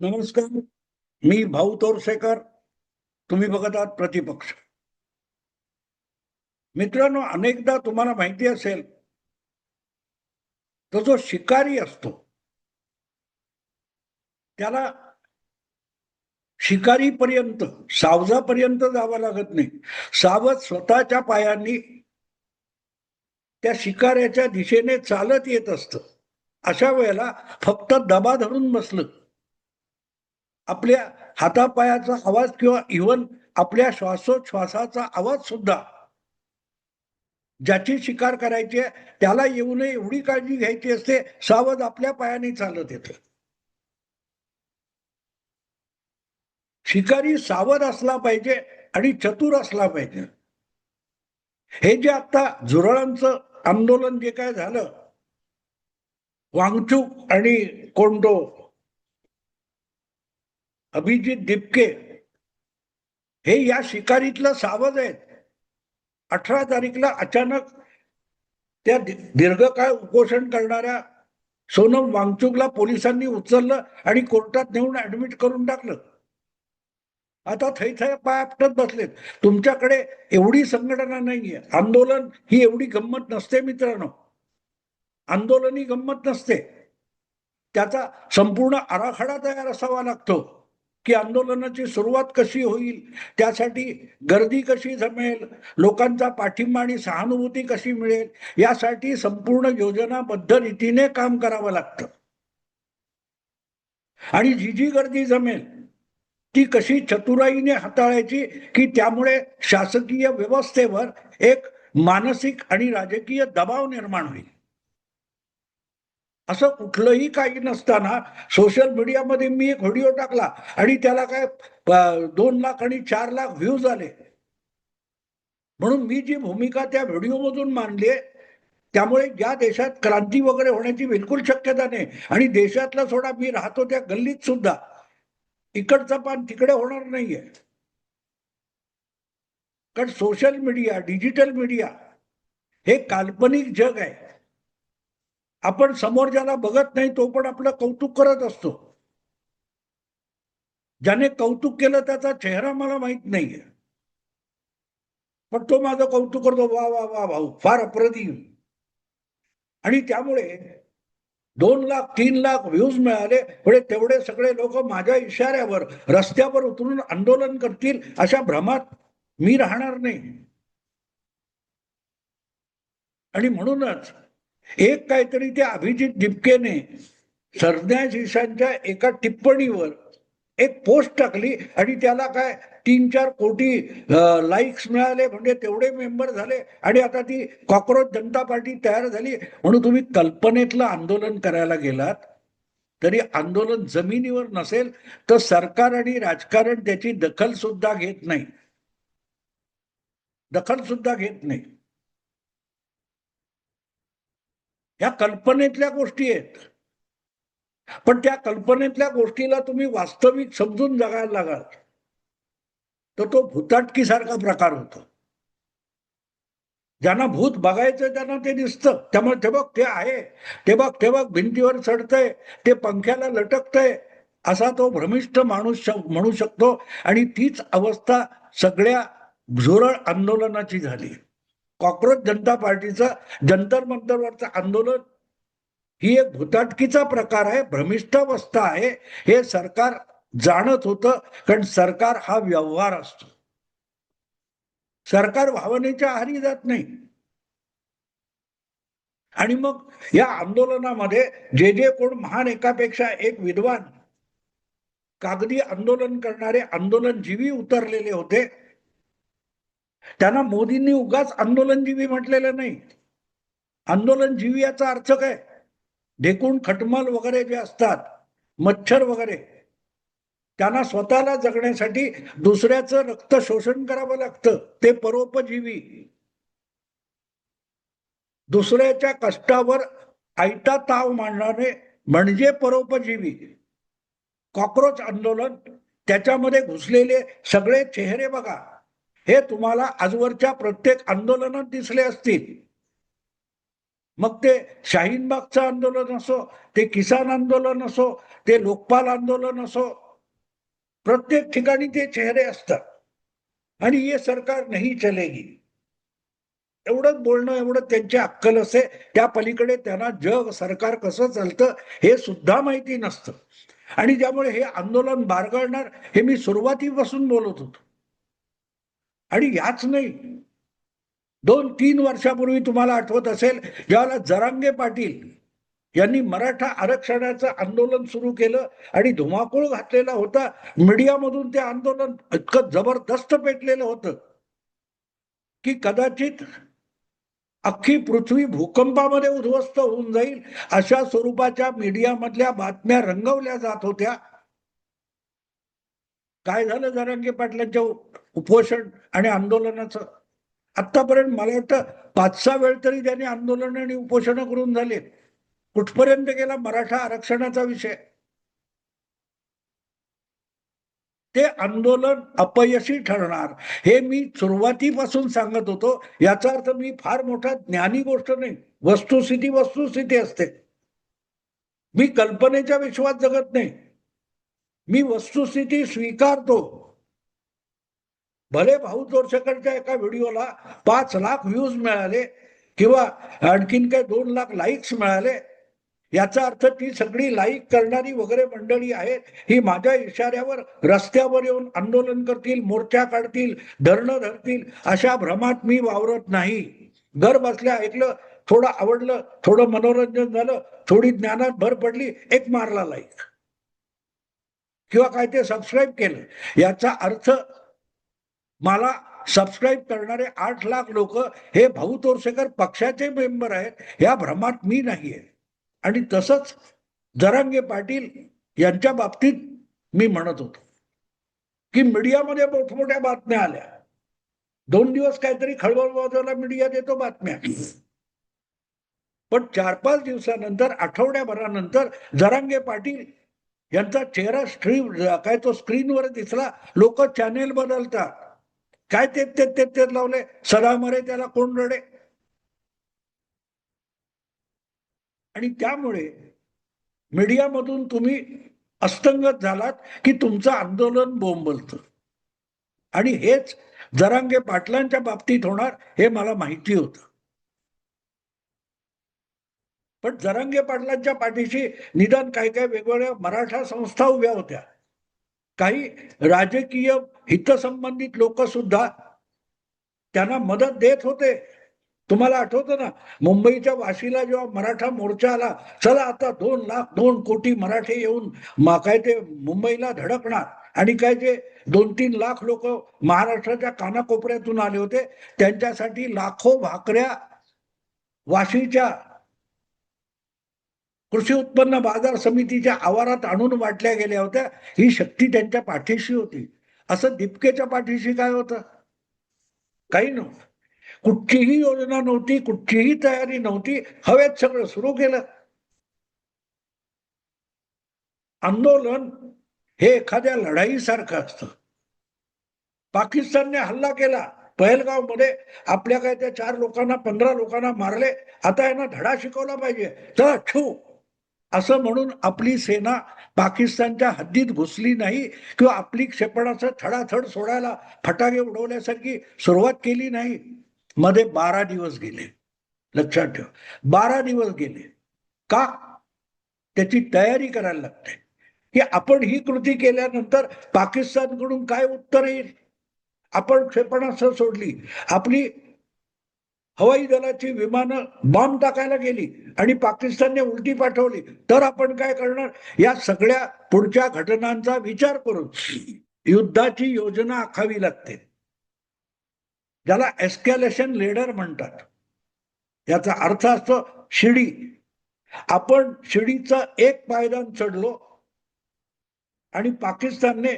नमस्कार. मी भाऊ तोरसेकर. तुम्ही बघत आहात प्रतिपक्ष. मित्रांनो, अनेकदा तुम्हाला माहिती असेल, तो जो शिकारी असतो त्याला शिकारीपर्यंत, सावजापर्यंत जावं लागत नाही. सावज स्वतःच्या पायांनी त्या शिकाऱ्याच्या दिशेने चालत येत असतं. अशा वेळेला फक्त दबा धरून बसलं, आपल्या हातापायाचा आवाज किंवा इव्हन आपल्या श्वासोच्छवासाचा आवाज सुद्धा ज्याची शिकार करायची आहे त्याला येऊ नये एवढी काळजी घ्यायची असते. सावध आपल्या पायाने चालत येतं. शिकारी सावध असला पाहिजे आणि चतुर असला पाहिजे. हे जे आता झुरळांचं आंदोलन जे काय झालं, वांगचूक आणि कोंडो, अभिजित दिपके हे या शिकारीतलं सावध आहेत. 18 तारीखला अचानक त्या दीर्घकाळ उपोषण करणाऱ्या सोनम वांगचुकला पोलिसांनी उचललं आणि कोर्टात नेऊन ऍडमिट करून टाकलं. आता थैथय पाय आपटत बसलेत. तुमच्याकडे एवढी संघटना नाहीये. आंदोलन ही एवढी गंमत नसते मित्रांनो. आंदोलन ही गंमत नसते. त्याचा संपूर्ण आराखडा तयार असावा लागतो की आंदोलनाची सुरुवात कशी होईल, त्यासाठी गर्दी कशी जमेल, लोकांचा पाठिंबा आणि सहानुभूती कशी मिळेल, यासाठी संपूर्ण योजनाबद्ध रीतीने काम करावं लागतं. आणि जी जी गर्दी जमेल ती कशी चतुराईने हाताळायची की त्यामुळे शासकीय व्यवस्थेवर एक मानसिक आणि राजकीय दबाव निर्माण होईल. असं कुठलंही काही नसताना सोशल मीडियामध्ये मी एक व्हिडिओ टाकला आणि त्याला काय 2 लाख आणि 4 लाख व्ह्यूज आले. म्हणून मी जी भूमिका त्या व्हिडिओमधून मांडली आहे, त्यामुळे या देशात क्रांती वगैरे होण्याची बिलकुल शक्यता नाही. आणि देशातला सोडा, मी राहतो त्या गल्लीत सुद्धा इकडचं पान तिकडे होणार नाहीये. कारण सोशल मीडिया, डिजिटल मीडिया हे काल्पनिक जग आहे. आपण समोर ज्याला बघत नाही तो पण आपलं कौतुक करत असतो. ज्याने कौतुक केलं त्याचा चेहरा मला माहित नाहीये, पण तो माझं कौतुक करतो, वा वा वा भाऊ फार अप्रतिम. आणि त्यामुळे 2 लाख 3 लाख व्ह्यूज मिळाले म्हणजे तेवढे सगळे लोक माझ्या इशाऱ्यावर रस्त्यावर उतरून आंदोलन करतील अशा भ्रमात मी राहणार नाही. आणि म्हणूनच एक काहीतरी त्या अभिजित दिपकेने सरन्यायाधीशांच्या एका टिप्पणीवर एक पोस्ट टाकली आणि त्याला काय 3-4 कोटी लाईक्स मिळाले, म्हणजे तेवढे मेंबर झाले आणि आता ती कॉक्रोच जनता पार्टी तयार झाली. म्हणून तुम्ही कल्पनेतलं आंदोलन करायला गेलात तरी आंदोलन जमिनीवर नसेल तर सरकार आणि राजकारण त्याची दखल सुद्धा घेत नाही. दखल सुद्धा घेत नाही. ह्या कल्पनेतल्या गोष्टी आहेत. पण त्या कल्पनेतल्या गोष्टीला तुम्ही वास्तविक समजून जगायला लागाल तर तो भूताटकीसारखा प्रकार होतो. ज्यांना भूत बघायचं त्यांना ते दिसतं. त्यामुळे ते बघ ते आहे, ते बघ भिंतीवर चढतंय, ते पंख्याला लटकतंय, असा तो भ्रमिष्ठ माणूस म्हणू शकतो. आणि तीच अवस्था सगळ्या झुरळ आंदोलनाची झाली. कॉक्रोच जनता पार्टीचं जंतर मंतरवरचं आंदोलन ही एक भूताटकीचा प्रकार आहे, भ्रमिष्ठावस्था आहे. हे सरकार जाणत होतं, कारण सरकार हा व्यवहार असतो. सरकार भावनेच्या आहारी जात नाही. आणि मग या आंदोलनामध्ये जे जे कोण महान एकापेक्षा एक विद्वान कागदी आंदोलन करणारे आंदोलनजीवी उतरलेले होते, त्यांना मोदींनी उगाच आंदोलनजीवी म्हटलेलं नाही. आंदोलनजीवी याचा अर्थ काय? ढेकूण खटमल वगैरे जे असतात, मच्छर वगैरे, त्यांना स्वतःला जगण्यासाठी दुसऱ्याचं रक्त शोषण करावं लागतं. ते परोपजीवी. दुसऱ्याच्या कष्टावर आयता ताव मांडणारे म्हणजे परोपजीवी. कॉक्रोच आंदोलन, त्याच्यामध्ये घुसलेले सगळे चेहरे बघा, हे तुम्हाला आजवरच्या प्रत्येक आंदोलनात दिसले असतील. मग ते शाहीनबागचं आंदोलन असो, ते किसान आंदोलन असो, ते लोकपाल आंदोलन असो, प्रत्येक ठिकाणी ते चेहरे असतात आणि ये सरकार नाही चलेगी एवढंच बोलणं, एवढं त्यांची अक्कल असते. त्या पलीकडे त्यांना जग सरकार कसं चालतं हे सुद्धा माहिती नसतं. आणि त्यामुळे हे आंदोलन बारगळणार हे मी सुरुवातीपासून बोलत होतो. आणि याच नाही, 2-3 वर्षापूर्वी तुम्हाला आठवत असेल, ज्यावेळेला जरांगे पाटील यांनी मराठा आरक्षणाचं आंदोलन सुरू केलं आणि धुमाकूळ घातलेला होता. मीडियामधून ते आंदोलन इतकं जबरदस्त पेटलेलं होतं की कदाचित अख्खी पृथ्वी भूकंपामध्ये उद्ध्वस्त होऊन जाईल अशा स्वरूपाच्या मीडियामधल्या बातम्या रंगवल्या जात होत्या. काय झालं जरांगे पाटलांच्या उपोषण आणि आंदोलनाचं? आतापर्यंत मला वाटतं 5-6 वेळ तरी त्यांनी आंदोलन आणि उपोषण करून झाले. कुठपर्यंत गेला मराठा आरक्षणाचा विषय? ते आंदोलन अपयशी ठरणार हे मी सुरुवातीपासून सांगत होतो. याचा अर्थ मी फार मोठा ज्ञानी गोष्ट नाही, वस्तुस्थिती वस्तुस्थिती असते. मी कल्पनेच्या विश्वात जगत नाही, मी वस्तुस्थिती स्वीकारतो. भले भाऊ जोरसेकरच्या एका व्हिडिओला 5 लाख व्ह्यूज मिळाले किंवा आणखीन काय 2 लाख लाईक्स मिळाले, याचा अर्थ ती सगळी लाईक करणारी वगैरे मंडळी आहेत, ही माझ्या इशाऱ्यावर रस्त्यावर येऊन आंदोलन करतील, मोर्चा काढतील, धरणं धरतील अशा भ्रमात मी वावरत नाही. घर बसल्या ऐकलं, थोडं आवडलं, थोडं मनोरंजन झालं, थोडी ज्ञानात भर पडली, एक मारला लाईक किंवा काय ते सबस्क्राईब केलं. याचा अर्थ मला सबस्क्राईब करणारे 8 लाख लोक हे भाऊ तोरसेकर पक्षाचे मेंबर आहेत या भ्रमात मी नाहीये. आणि तसंच जरांगे पाटील यांच्या बाबतीत मी म्हणत होतो की मीडियामध्ये मोठमोठ्या बातम्या आल्या. 2 दिवस काहीतरी खळबळ वाजवला मीडिया देतो बातम्या, पण 4-5 दिवसानंतर, आठवड्याभरानंतर जरांगे पाटील यांचा चेहरा स्क्रीनवर दिसला. लोक चॅनेल बदलतात. काय ते लावले, सदा मरे त्याला कोण रडे. आणि त्यामुळे मीडियामधून तुम्ही अस्तंगत झालात की तुमचं आंदोलन बोंबलतं. आणि हेच जरांगे पाटलांच्या बाबतीत होणार हे मला माहिती होतं. पण जरांगे पाटलांच्या पाठीशी निदान काही काही वेगवेगळ्या मराठा संस्था उभ्या होत्या. काही राजकीय हितसंबंधित लोक सुद्धा त्यांना मदत देत होते. तुम्हाला आठवतं ना, मुंबईच्या वाशीला जेव्हा मराठा मोर्चा आला, चला आता 2 लाख 2 कोटी मराठे येऊन काय ते मुंबईला धडकणार, आणि काय जे 2-3 लाख लोक महाराष्ट्राच्या कानाकोपऱ्यातून आले होते त्यांच्यासाठी लाखो भाकऱ्या वाशीच्या कृषी उत्पन्न बाजार समितीच्या आवारात आणून वाटल्या गेल्या होत्या. ही शक्ती त्यांच्या पाठीशी होती. असं दीपकेच्या पाठीशी काय होतं? काही नव्हतं. कुठचीही योजना नव्हती, कुठचीही तयारी नव्हती, हवेत सगळं सुरू केलं. आंदोलन हे एखाद्या लढाईसारखं असतं. पाकिस्तानने हल्ला केला पहलगाव मध्ये, आपल्या काय त्या 4 लोकांना 15 लोकांना मारले, आता यांना धडा शिकवला पाहिजे, चला छू असं म्हणून आपली सेना पाकिस्तानच्या हद्दीत घुसली नाही किंवा आपली क्षेपणास्त्र थडाथड सोडायला फटाके उडवण्यासारखी सुरुवात केली नाही. मध्ये 12 दिवस गेले. लक्षात ठेव, 12 दिवस गेले. का? त्याची तयारी करायला लागते की आपण ही कृती केल्यानंतर पाकिस्तानकडून काय उत्तर येईल. आपण क्षेपणास्त्र सोडली, आपली हवाई दलाची विमानं बॉम्ब टाकायला गेली आणि पाकिस्तानने उलटी पाठवली, तर आपण काय करणार? या सगळ्या पुढच्या घटनांचा विचार करून युद्धाची योजना आखावी लागते, ज्याला एस्कॅलेशन लेडर म्हणतात. याचा अर्थ असतो शिडी. आपण शिडीचा एक पायदान चढलो आणि पाकिस्तानने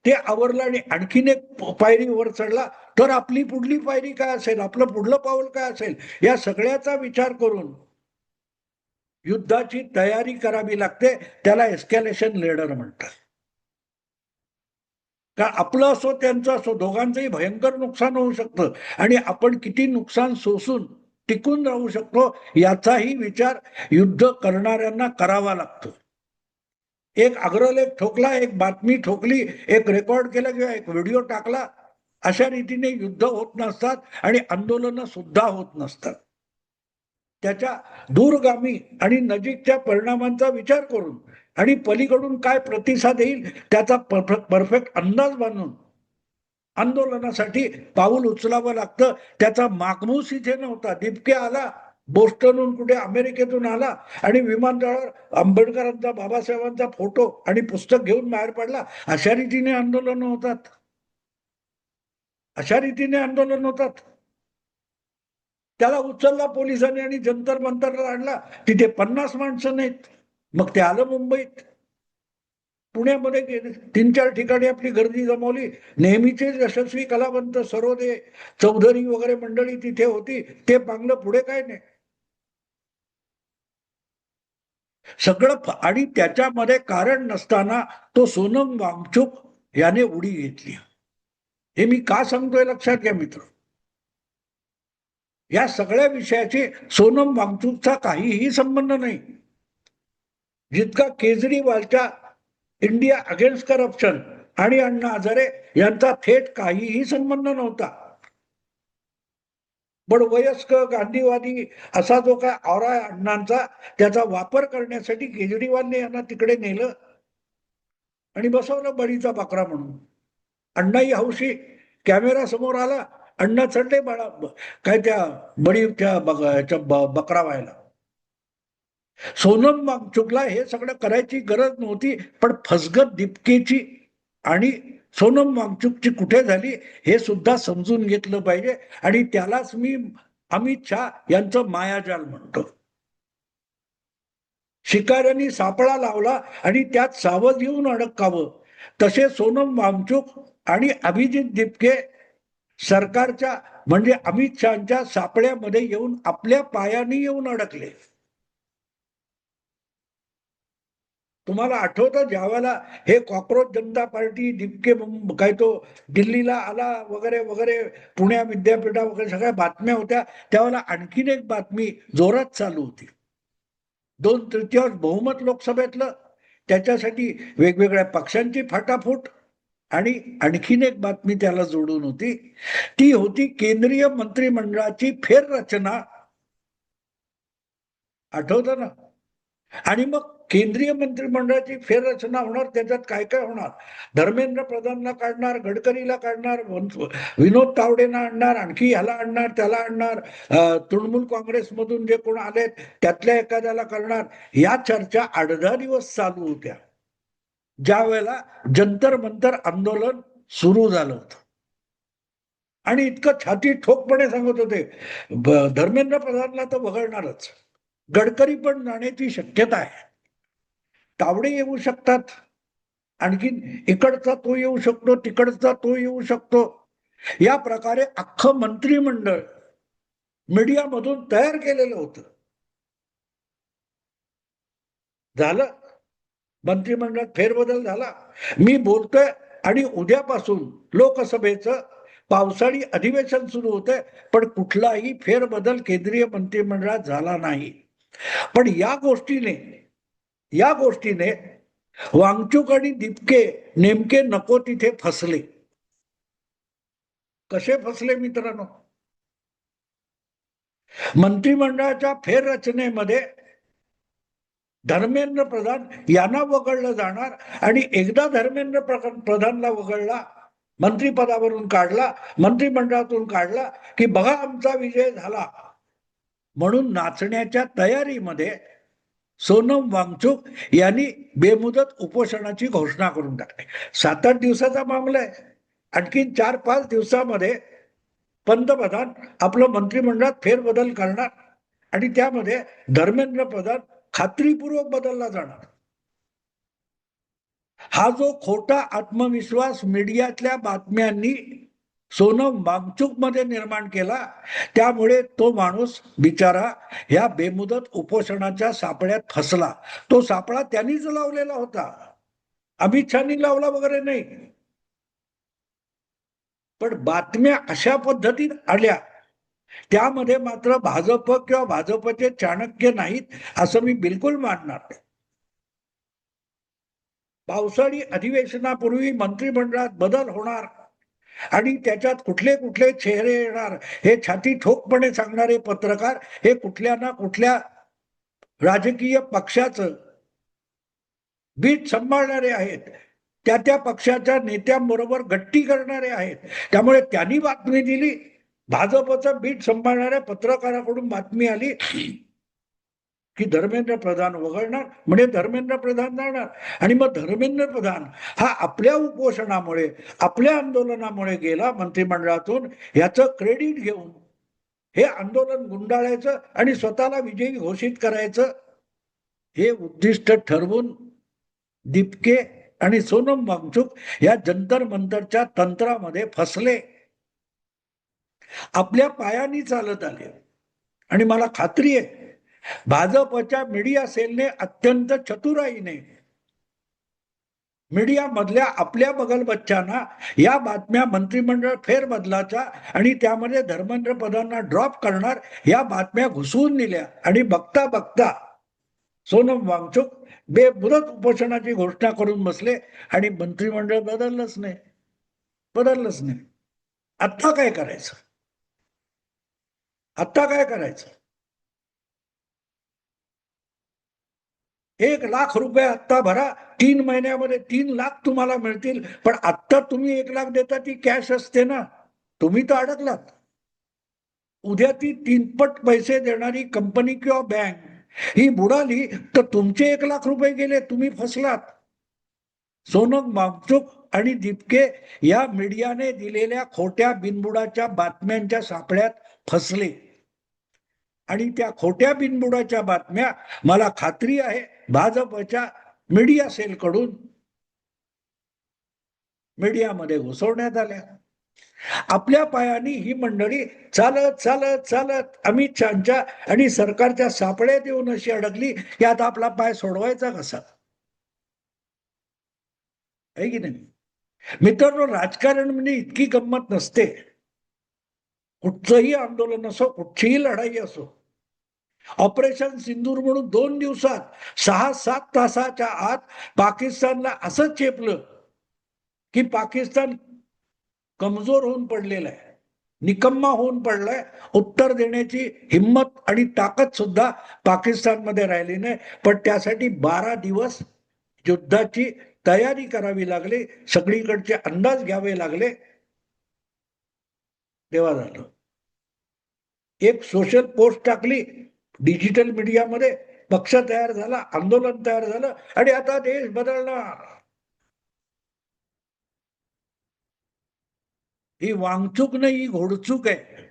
ते आवरलं आणि आणखीन एक पायरी वर चढला, तर आपली पुढली पायरी काय असेल, आपलं पुढलं पाऊल काय असेल, या सगळ्याचा विचार करून युद्धाची तयारी करावी लागते. त्याला एस्कॅलेशन लेडर म्हणतात. का आपलं असो त्यांचं असो, दोघांचंही भयंकर नुकसान होऊ शकतं आणि आपण किती नुकसान सोसून टिकून राहू शकतो याचाही विचार युद्ध करणाऱ्यांना करावा लागतो. एक अग्रलेख ठोकला, एक बातमी ठोकली, एक रेकॉर्ड केलं किंवा एक व्हिडिओ टाकला, अशा रीतीने युद्ध होत नसतात आणि आंदोलनं सुद्धा होत नसतात. त्याच्या दूरगामी आणि नजीकच्या परिणामांचा विचार करून आणि पलीकडून काय प्रतिसाद येईल त्याचा परफेक्ट अंदाज बांधून आंदोलनासाठी पाऊल उचलावं लागतं. त्याचा मागमूस इथे नव्हता. दिपके आला, बोस्टनहून कुठे अमेरिकेतून आला आणि विमानतळावर आंबेडकरांचा, बाबासाहेबांचा फोटो आणि पुस्तक घेऊन बाहेर पडला. अशा रीतीने आंदोलन होतात, अशा रीतीने आंदोलन होतात. त्याला उचलला पोलिसांनी आणि जंतर मंतरला आणला. तिथे 50 माणसं नाहीत. मग ते आलं मुंबईत. पुण्यामध्ये 3-4 ठिकाणी आपली गर्दी जमवली. नेहमीचे यशस्वी कलावंत सरोदे, चौधरी वगैरे मंडळी तिथे होती. ते पांगलं, पुढे काय नाही. सगळं आणि त्याच्यामध्ये कारण नसताना तो सोनम वांगचुक याने उडी घेतली. हे मी का सांगतोय लक्षात घ्या मित्र. या सगळ्या विषयाची सोनम वांगचुकचा काहीही संबंध नाही. जितका केजरीवालच्या इंडिया अगेन्स्ट करप्शन आणि अण्णा हजारे यांचा थेट काहीही संबंध नव्हता. पण वयस्क गांधीवादी असा जो काय औरा आहे अण्णांचा, त्याचा वापर करण्यासाठी केजरीवालने यांना तिकडे नेलं आणि बसवलं बळीचा बकरा म्हणून. अण्णाही हौशी, कॅमेरा समोर आला, अण्णा चढले काय त्या बळीच्या बकरा व्हायला. सोनम वांगचुकला हे सगळं करायची गरज नव्हती, पण फसगत दिपकेची आणि सोनम वांगचुकची कुठे झाली हे सुद्धा समजून घेतलं पाहिजे. आणि त्यालाच मी अमित शहा यांचं मायाजाल म्हणतो. शिकाऱ्यांनी सापळा लावला आणि त्यात सावध येऊन अडकावं, तसे सोनम वांगचुक आणि अभिजित दिपके सरकारच्या म्हणजे अमित शहाच्या सापळ्यामध्ये येऊन आपल्या पायाने येऊन अडकले. तुम्हाला आठवतं ज्यावेळेला हे कॉक्रोच जनता पार्टी दिपके काय तो दिल्लीला आला वगैरे वगैरे, पुण्या विद्यापीठा वगैरे सगळ्या बातम्या होत्या, त्यावेळेला आणखीन एक बातमी जोरात चालू होती. 2/3 बहुमत लोकसभेतलं, त्याच्यासाठी वेगवेगळ्या पक्षांची फाटाफूट आणि आणखीन एक बातमी त्याला जोडून होती. ती होती केंद्रीय मंत्रिमंडळाची फेररचना. आठवतं ना? आणि मग केंद्रीय मंत्रिमंडळाची फेररचना होणार, त्याच्यात काय काय होणार? धर्मेंद्र प्रधानला काढणार, गडकरीला काढणार, विनोद तावडेना आणणार, आणखी ह्याला आणणार, त्याला आणणार, तृणमूल काँग्रेसमधून जे कोण आले त्यातल्या एखाद्याला करणार. या चर्चा 8-10 दिवस चालू होत्या, ज्या वेळेला जंतर मंतर आंदोलन सुरू झालं होतं. आणि इतकं छाती ठोकपणे सांगत होते धर्मेंद्र प्रधानला तर वगळणारच, गडकरी पण जाण्याची शक्यता आहे, तावडे येऊ शकतात, आणखीन इकडचा तो येऊ शकतो, तिकडचा तो येऊ शकतो. या प्रकारे अख्खं मंत्रिमंडळ मीडियामधून तयार केलेलं होतं. झालं, मंत्रिमंडळात फेरबदल झाला. मी बोलतोय आणि उद्यापासून लोकसभेचं पावसाळी अधिवेशन सुरू होतंय, पण कुठलाही फेरबदल केंद्रीय मंत्रिमंडळात झाला नाही. पण या गोष्टीने वांगचुक आणि दिपके नेमके नको तिथे फसले. कसे फसले मित्रांनो? मंत्रिमंडळाच्या फेररचनेमध्ये धर्मेंद्र प्रधान यांना वगळलं जाणार आणि एकदा धर्मेंद्र प्रधानला वगळला, मंत्रिपदावरून काढला, मंत्रिमंडळातून काढला की बघा आमचा विजय झाला म्हणून नाचण्याच्या तयारीमध्ये सोनम वांगचुक यांनी बेमुदत उपोषणाची घोषणा करून टाकली. 7-8 दिवसाचा मामला आहे. आणखीन 4-5 दिवसामध्ये पंतप्रधान आपलं मंत्रिमंडळात फेरबदल करणार आणि त्यामध्ये धर्मेंद्र प्रधान खात्रीपूर्वक बदलला जाणार. हा जो खोटा आत्मविश्वास मीडियातल्या बातम्यांनी सोनम वांगचुक मध्ये निर्माण केला, त्यामुळे तो माणूस बिचारा ह्या बेमुदत उपोषणाच्या सापळ्यात फसला. तो सापळा त्यांनीच लावलेला होता, अमित शहानी लावला वगैरे नाही. पण बातम्या अशा पद्धतीत आल्या त्यामध्ये मात्र भाजप किंवा भाजपचे चाणक्य नाहीत असं मी बिलकुल मानणार नाही. पावसाळी अधिवेशनापूर्वी मंत्रिमंडळात बदल होणार आणि त्याच्यात कुठले कुठले चेहरे येणार हे छाती ठोकपणे सांगणारे पत्रकार हे कुठल्या ना कुठल्या राजकीय पक्षाचं बीट सांभाळणारे आहेत, त्या त्या पक्षाच्या नेत्यांबरोबर गट्टी करणारे आहेत. त्यामुळे त्यांनी बातमी दिली, भाजपचं बीट सांभाळणाऱ्या पत्रकाराकडून बातमी आली की धर्मेंद्र प्रधान वगळणार, म्हणजे धर्मेंद्र प्रधान जाणार. आणि मग धर्मेंद्र प्रधान हा आपल्या उपोषणामुळे आपल्या आंदोलनामुळे गेला मंत्रिमंडळातून, याचं क्रेडिट घेऊन हे आंदोलन गुंडाळायचं आणि स्वतःला विजयी घोषित करायचं हे उद्दिष्ट ठरवून दिपके आणि सोनम वांगचुक या जंतर मंतरच्या तंत्रामध्ये फसले. आपल्या पायानी चालत आले. आणि मला खात्री आहे भाजपच्या मीडिया सेलने अत्यंत चतुराईने मीडिया मधल्या आपल्या बगलबच्चांना या बातम्या मंत्रिमंडळ फेरबदलाच्या आणि त्यामध्ये धर्मेंद्र प्रधानना ड्रॉप करणार या बातम्या घुसवून दिल्या. आणि बघता बघता सोनम वांगचुक बेमुदत उपोषणाची घोषणा करून बसले आणि मंत्रिमंडळ बदललंच नाही. आता काय करायचं? आता काय करायचं? 1,00,000 रुपये आत्ता भरा, 3 महिन्यामध्ये 3,00,000 तुम्हाला मिळतील. पण आत्ता तुम्ही 1,00,000 देता ती कॅश असते ना, तुम्ही तर अडकलात. उद्या ती 3पट पैसे देणारी कंपनी किंवा बँक ही बुडाली तर तुमचे 1,00,000 रुपये गेले, तुम्ही फसलात. सोनम वांगचुक आणि दिपके या मीडियाने दिलेल्या खोट्या बिनबुडाच्या बातम्यांच्या सापळ्यात फसले. आणि त्या खोट्या बिनबुडाच्या बातम्या मला खात्री आहे भाजपच्या मीडिया सेलकडून मीडियामध्ये घुसवण्यात आल्या. आपल्या पायानी ही मंडळी चालत चालत चालत अमित शहाच्या आणि सरकारच्या सापळ्यात येऊन अशी अडकली की आता आपला पाय सोडवायचा कसा? आहे की नाही मित्रांनो? राजकारण म्हणजे इतकी गंमत नसते. कुठचंही आंदोलन असो, कुठचीही लढाई असो, ऑपरेशन सिंदूर म्हणून 2 दिवसात 6-7 तासाच्या आत पाकिस्तानला असं चेपलं की पाकिस्तान कमजोर होऊन पडलेला आहे, निकम्मा होऊन पडलाय. उत्तर देण्याची हिम्मत आणि ताकद सुद्धा पाकिस्तानमध्ये राहिली नाही. पण त्यासाठी 12 दिवस युद्धाची तयारी करावी लागली, सगळीकडचे अंदाज घ्यावे लागले. तेव्हा झालं. एक सोशल पोस्ट टाकली डिजिटल मीडियामध्ये, पक्ष तयार झाला, आंदोलन तयार झालं आणि आता देश बदलणार. ही वांगचूक नाही, ही घोडचूक आहे.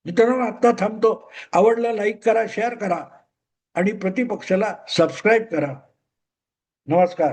मित्रांनो आता थांबतो. आवडलं लाईक करा, शेअर करा आणि प्रतिपक्षाला सबस्क्राईब करा. नमस्कार.